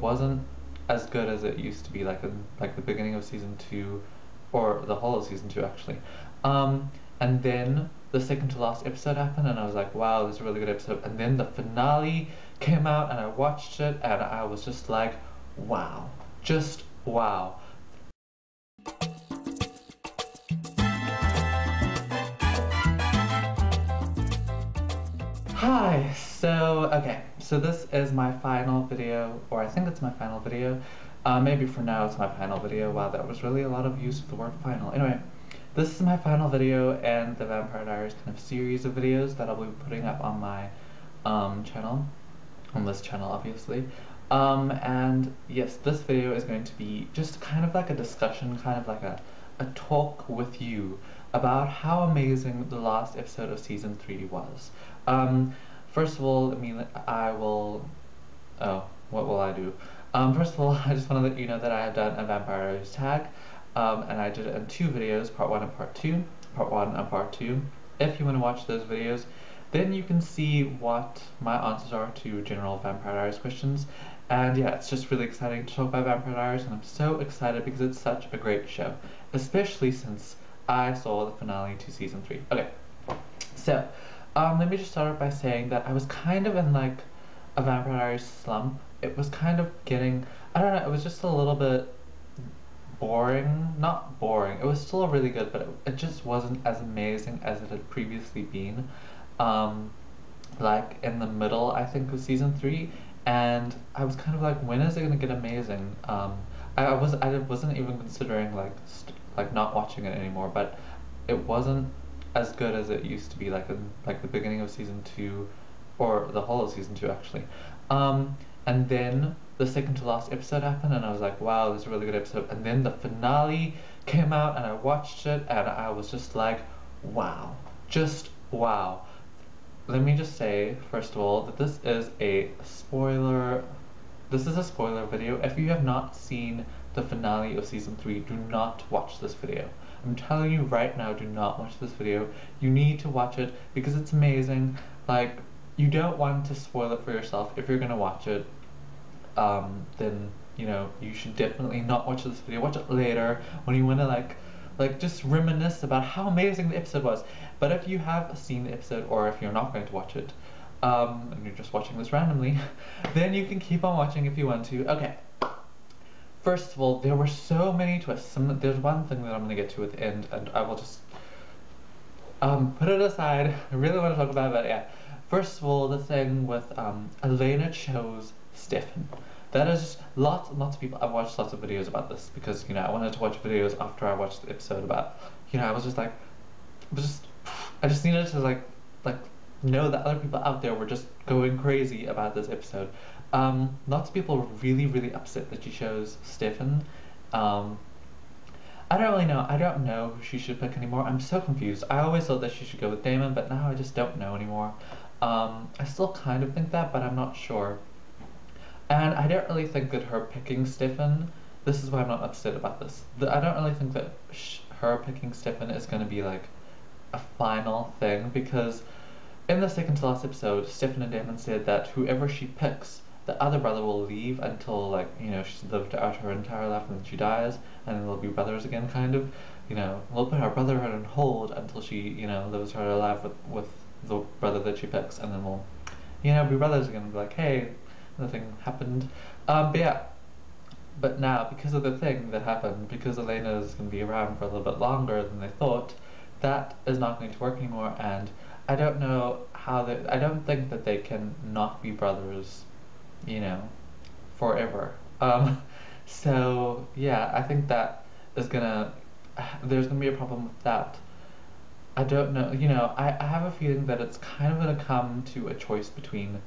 wasn't as good as it used to be, like in like the beginning of season 2, or the whole of season 2 actually. And then the second to last episode happened, and I was like, wow, this is a really good episode. And then the finale came out, and I watched it, and I was just like, wow, just wow. Hi, so this is my final video, or I think it's my final video. Maybe for now it's my final video. Wow, that was really a lot of use of the word final. Anyway, this is my final video and the Vampire Diaries kind of series of videos that I'll be putting up on my channel, on this channel obviously. And yes, this video is going to be just kind of like a discussion, kind of like a talk with you about how amazing the last episode of season 3 was. First of all, what will I do? First of all, I just want to let you know that I have done a Vampire Diaries tag, and I did it in 2 videos, part 1 and part 2, part 1 and part 2. If you want to watch those videos, then you can see what my answers are to general Vampire Diaries questions. And yeah, it's just really exciting to talk about Vampire Diaries, and I'm so excited because it's such a great show, especially since I saw the finale to season 3. Okay, so let me just start off by saying that I was kind of in like a Vampire Diaries slump. It was kind of getting, I don't know, it was just a little bit boring. Not boring, it was still really good, but it just wasn't as amazing as it had previously been. Like in the middle, I think, of season 3, and I was kind of like, when is it gonna get amazing? I wasn't even considering like not watching it anymore, but it wasn't as good as it used to be, like in like the beginning of season 2, or the whole of season 2 actually. And then the second to last episode happened, and I was like, wow, this is a really good episode. And then the finale came out, and I watched it, and I was just like, wow, just wow. Let me just say, first of all, that this is a spoiler video. If you have not seen the finale of season 3, do not watch this video. I'm telling you right now, do not watch this video. You need to watch it because it's amazing. Like, you don't want to spoil it for yourself. If you're gonna watch it, then, you know, you should definitely not watch this video. Watch it later when you want to like just reminisce about how amazing the episode was. But if you have seen the episode, or if you're not going to watch it, and you're just watching this randomly, then you can keep on watching if you want to. Okay. First of all, there were so many twists. There's one thing that I'm gonna get to at the end, and I will just put it aside. I really want to talk about it, but yeah. First of all, the thing with Elena chose Stefan. That is just lots and lots of people. I've watched lots of videos about this because, you know, I wanted to watch videos after I watched the episode about, you know, I was just like, I just needed to like know that other people out there were just going crazy about this episode. Lots of people were really upset that she chose Stefan. I don't really know. I don't know who she should pick anymore. I'm so confused. I always thought that she should go with Damon, but now I just don't know anymore. I still kind of think that, but I'm not sure. And I don't really think that her picking Stefan, this is why I'm not upset about this. I don't really think that her picking Stefan is going to be like a final thing, because in the second to last episode, Stefan and Damon said that whoever she picks, the other brother will leave until, like, you know, she's lived out her entire life and then she dies, and then they'll be brothers again, kind of. You know, we'll put our brotherhood on hold until she, you know, lives her life with the brother that she picks, and then we'll, you know, be brothers again, be like, hey, nothing happened. But yeah. But now, because of the thing that happened, because Elena is going to be around for a little bit longer than they thought, that is not going to work anymore, and I don't know how I don't think that they can not be brothers, you know, forever. So yeah, I think that is there's gonna be a problem with that. I don't know, you know, I have a feeling that it's kind of gonna come to a choice between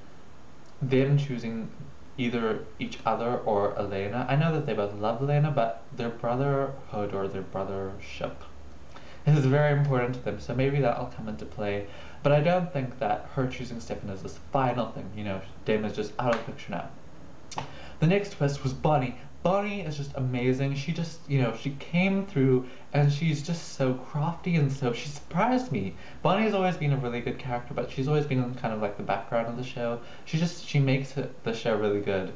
them choosing either each other or Elena. I know that they both love Elena, but their brotherhood or their brothership is very important to them, so maybe that'll come into play. But I don't think that her choosing Stefan is this final thing, you know, Damon's just out of the picture now. The next twist was Bonnie. Bonnie is just amazing. She just, you know, she came through and she's just so crafty, and so she surprised me. Bonnie's always been a really good character, but she's always been in kind of like the background of the show. She makes the show really good.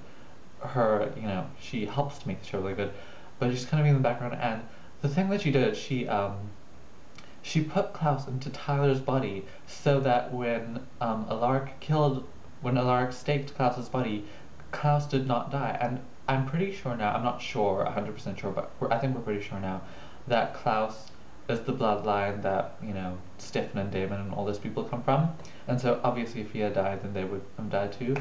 her, you know, she helps to make the show really good, but she's kind of in the background. And the thing that she did, she put Klaus into Tyler's body so that when Alaric staked Klaus's body, Klaus did not die. And I'm pretty sure now, I'm not sure, 100% sure, but I think we're pretty sure now that Klaus is the bloodline that, you know, Stefan and Damon and all those people come from. And so obviously if he had died, then they would have died too.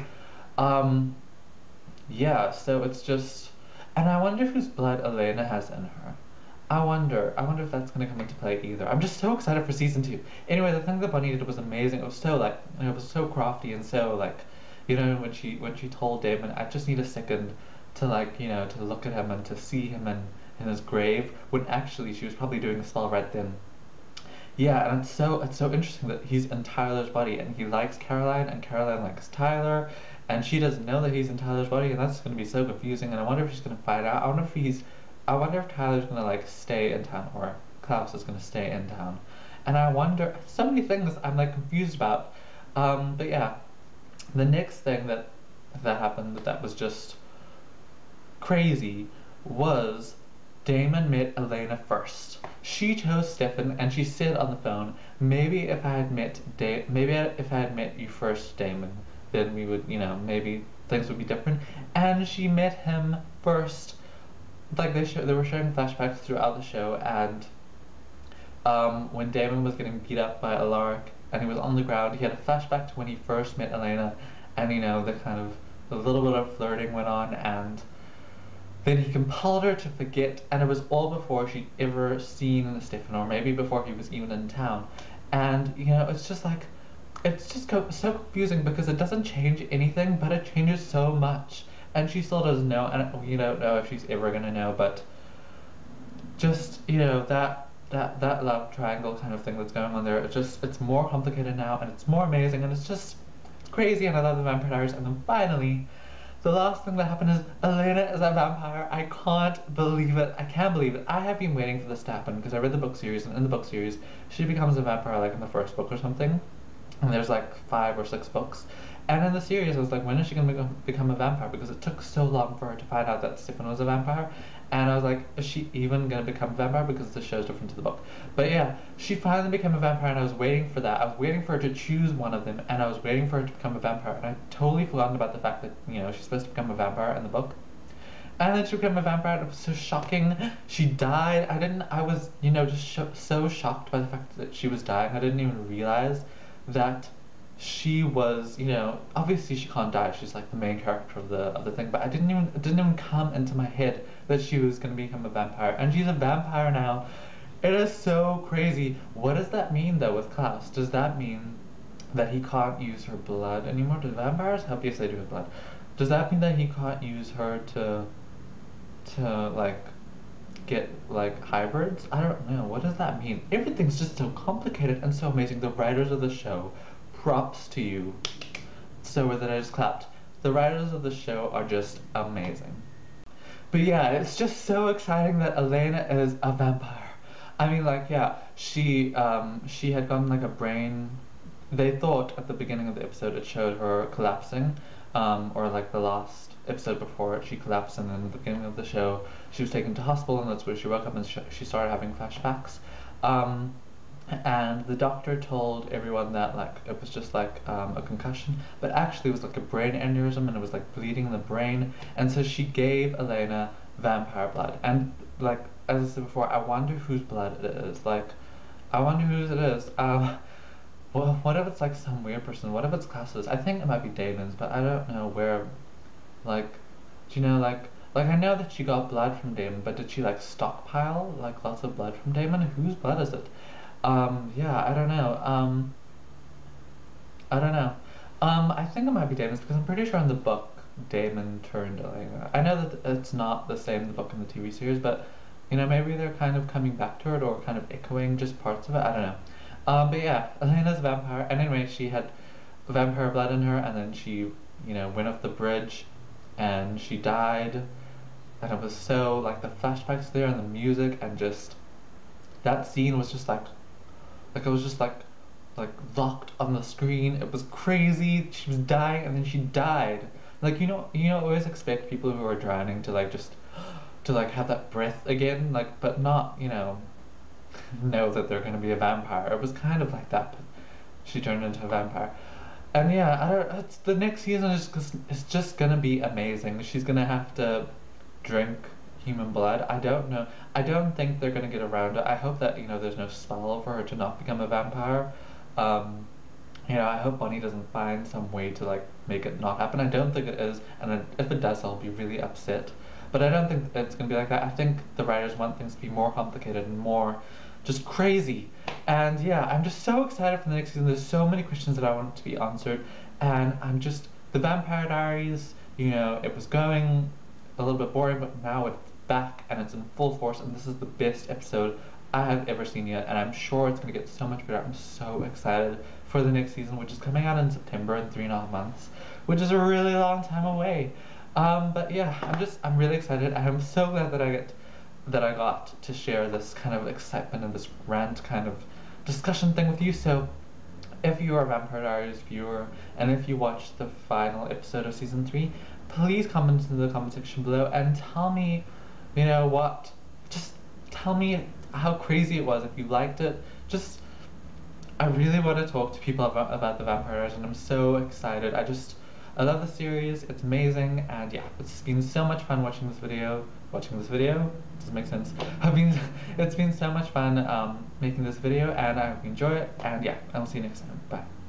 Yeah, so it's just, and I wonder whose blood Elena has in her. I wonder if that's gonna come into play either. I'm just so excited for season 2. Anyway, the thing that Bunny did was amazing. It was so like, it was so crafty and so like, you know, when she told Damon, I just need a second to like, you know, to look at him and to see him in his grave, when actually she was probably doing the spell right then. Yeah, and it's so interesting that he's in Tyler's body and he likes Caroline and Caroline likes Tyler, and she doesn't know that he's in Tyler's body, and that's gonna be so confusing. And I wonder if she's gonna find out. I wonder if Tyler's gonna like stay in town or Klaus is gonna stay in town. And I wonder so many things I'm like confused about. But yeah, the next thing that happened that was just crazy was Damon met Elena first. She chose Stefan, and she said on the phone, "Maybe if I had met you first, Damon, then we would, you know, maybe things would be different." And she met him first. Like they were showing flashbacks throughout the show, and when Damon was getting beat up by Alaric and he was on the ground, he had a flashback to when he first met Elena, and you know the little bit of flirting went on, and then he compelled her to forget, and it was all before she'd ever seen Stefan, or maybe before he was even in town. And you know, it's just like, so confusing because it doesn't change anything, but it changes so much. And she still doesn't know, and we don't know if she's ever gonna know, but just, you know, that love triangle kind of thing that's going on there, it's more complicated now, and it's more amazing, and it's crazy, and I love the Vampire Diaries. And then finally, the last thing that happened is Elena is a vampire. I can't believe it. I can't believe it. I have been waiting for this to happen because I read the book series, and in the book series, she becomes a vampire like in the first book or something. And there's like 5 or 6 books. And in the series, I was like, when is she going to become a vampire? Because it took so long for her to find out that Stefan was a vampire. And I was like, is she even going to become a vampire? Because the show's different to the book. But yeah, she finally became a vampire, and I was waiting for that. I was waiting for her to choose one of them, and I was waiting for her to become a vampire. And I totally forgotten about the fact that, you know, she's supposed to become a vampire in the book. And then she became a vampire, and it was so shocking. She died. I was, you know, just so shocked by the fact that she was dying. I didn't even realize that she was, you know, obviously she can't die. She's like the main character of the thing. But it didn't even come into my head that she was gonna become a vampire. And she's a vampire now. It is so crazy. What does that mean though with Klaus? Does that mean that he can't use her blood anymore? Do vampires have, yes, they do have blood. Does that mean that he can't use her to like get like hybrids? I don't know. What does that mean? Everything's just so complicated and so amazing. The writers of the show, props to you. So that I just clapped. The writers of the show are just amazing. But yeah, it's just so exciting that Elena is a vampire. I mean, like, yeah, she had gotten like a brain. They thought at the beginning of the episode it showed her collapsing, or like the last episode before it, she collapsed, and then at the beginning of the show, she was taken to hospital, and that's where she woke up and she started having flashbacks. And the doctor told everyone that like it was just like a concussion, but actually it was like a brain aneurysm, and it was like bleeding in the brain. And so she gave Elena vampire blood, and like as I said before, I wonder whose blood it is. Like, I wonder whose it is. Well, what if it's like some weird person? What if it's Klaus's? I think it might be Damon's, but I don't know where. Like, do you know, like I know that she got blood from Damon, but did she like stockpile like lots of blood from Damon? Whose blood is it? Yeah, I don't know. I don't know. I think it might be Damon's because I'm pretty sure in the book Damon turned Elena. I know that it's not the same in the book and the TV series, but you know, maybe they're kind of coming back to it or kind of echoing just parts of it. I don't know. But yeah, Elena's a vampire, and anyway, she had vampire blood in her, and then she, you know, went off the bridge, and she died, and it was so like the flashbacks there and the music, and just that scene was just like it was just like locked on the screen. It was crazy. She was dying, and then she died. Like always expect people who are drowning to like just to like have that breath again, like but not, know that they're gonna be a vampire. It was kind of like that, but she turned into a vampire. And yeah, I don't. It's, the next season is just gonna be amazing. She's gonna have to drink human blood. I don't know. I don't think they're gonna get around it. I hope that there's no spell for her to not become a vampire. Um, I hope Bonnie doesn't find some way to like make it not happen. I don't think it is, and if it does, I'll be really upset. But I don't think it's gonna be like that. I think the writers want things to be more complicated and more just crazy. And yeah, I'm just so excited for the next season. There's so many questions that I want to be answered, and I'm just the Vampire Diaries. It was going a little bit boring, but now it's back and it's in full force, and this is the best episode I have ever seen yet, and I'm sure it's gonna get so much better. I'm so excited for the next season, which is coming out in September in 3.5 months, which is a really long time away. But yeah, I'm really excited. I'm so glad that I got to share this kind of excitement and this rant kind of discussion thing with you. So if you are a Vampire Diaries viewer and if you watched the final episode of season 3, please comment in the comment section below and tell me, what, just tell me how crazy it was, if you liked it. Just, I really want to talk to people about the Vampire Diaries, and I'm so excited. I love the series, it's amazing, and yeah, it's been so much fun watching this video. Does it make sense? It's been so much fun making this video, and I hope you enjoy it, and yeah, I'll see you next time. Bye.